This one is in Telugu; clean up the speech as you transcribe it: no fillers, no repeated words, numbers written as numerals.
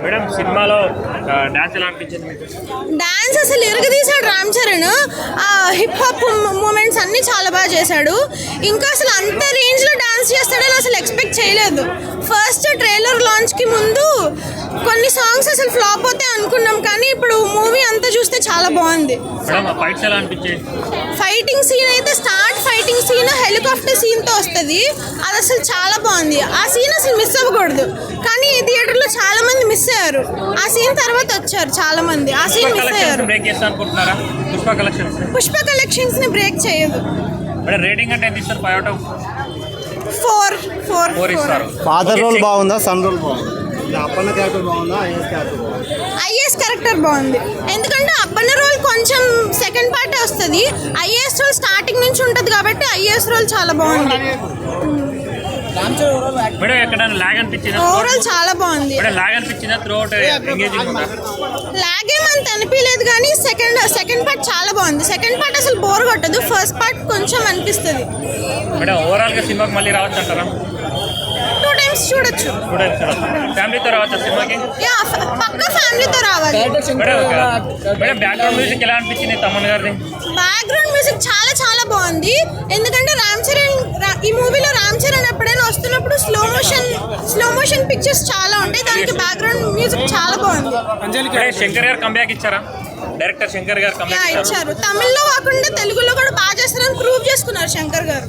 మేడం సినిమాలో డాన్స్ ఎలా అనిపించింది మీకు? డాన్స్ అసలు ఇరగదీశాడు Ram Charan. Hip hop movements అన్నీ చాలా బాగా చేశాడు. ఇంకా అసలు అంత రేంజ్లో డాన్స్ చేస్తాడని అసలు ఎక్స్పెక్ట్ చేయలేదు. ఫస్ట్ ట్రైలర్ లాంచ్కి ముందు కొన్ని సాంగ్స్ అసలు ఫ్లాప్ అవుతాయి అనుకున్నాం, కానీ ఇప్పుడు మూవీ అంతా చూస్తే చాలా బాగుంది. మేడం ఫైట్స్ ఎలా అనిపించాయి? ఫైటింగ్ సీన్ అయితే స్టార్ట్ ఫైటింగ్ సీన్ హెలికాప్టర్ సీన్తో వస్తుంది. అది అసలు చాలా బాగుంది. ఆ సీన్ అసలు మిస్ అవ్వకూడదు, కానీ ఈ థియేటర్లో చాలా మంది మిస్ అయ్యారు. ఆ సీన్ తర్వాత వచ్చారు చాలా మంది, ఆ సీన్ మిస్ అయ్యారు. పుష్ప కలెక్షన్స్ ని బ్రేక్ చేయదు. రేటింగ్ అంటే ఎంత ఇస్తారు? 5 out of 4 ఇస్తారు. ఫాదర్ రోల్ బాగుందా, సన్ రోల్ బాగుందా? అప్పన్న క్యారెక్టర్ బాగుందా, ఐఎస్ క్యారెక్టర్ బాగుందా? ఐఏఎస్ క్యారెక్టర్ బాగుంది. ఎందుకంటే అప్పన్న రోల్ కొంచెం సెకండ్ పార్టే వస్తుంది. ఐఏఎస్ రోల్ స్టార్టింగ్ నుంచి ఉంటుంది కాబట్టి ఐఏఎస్ రోల్ చాలా బాగుంది. మేడం ఎక్కడైనా లాగ్ అనిపించిందా? ఓవరాల్ చాలా బాగుంది. లాగ్ అనిపించిందా? త్రూ అవుట్ ఎంగేజింగ్ ఉందా? లాగ్ ఏమంత అనిపించలేదు, కానీ సెకండ్ పార్ట్ చాలా బాగుంది. సెకండ్ పార్ట్ అసలు బోర్ కొట్టదు, ఫస్ట్ పార్ట్ కొంచెం అనిపిస్తుంది. మేడం ఓవరాల్ గా సినిమాకి మళ్ళీ రావచ్చు అంటారా? 2 times చూడొచ్చు. ఫ్యామిలీతో రావచ్చు సినిమాకి? పక్కా ఫ్యామిలీతో రావాలి. మేడం బ్యాక్గ్రౌండ్ మ్యూజిక్ ఎలా అనిపించింది తమన్ గారిది? బ్యాక్గ్రౌండ్ మ్యూజిక్ చాలా చాలా బాగుంది. ఎందుకంటే రామ్ చరణ్ ఈ మూవీలో రామ్ చరణ్ ఎప్పుడైనా వస్తున్నప్పుడు స్లో మోషన్ పిక్చర్స్ చాలా ఉంటాయి. దానికి బ్యాక్గ్రౌండ్ మ్యూజిక్ చాలా బాగుంది. శంకర్ గారు కంబ్యాక్ ఇచ్చారా? డైరెక్టర్ శంకర్ గారు కంబ్యాక్ ఇచ్చారు. తమిళ్లో కాకుండా తెలుగులో కూడా బాగా చేస్తారని ప్రూవ్ చేసుకున్నారు శంకర్ గారు.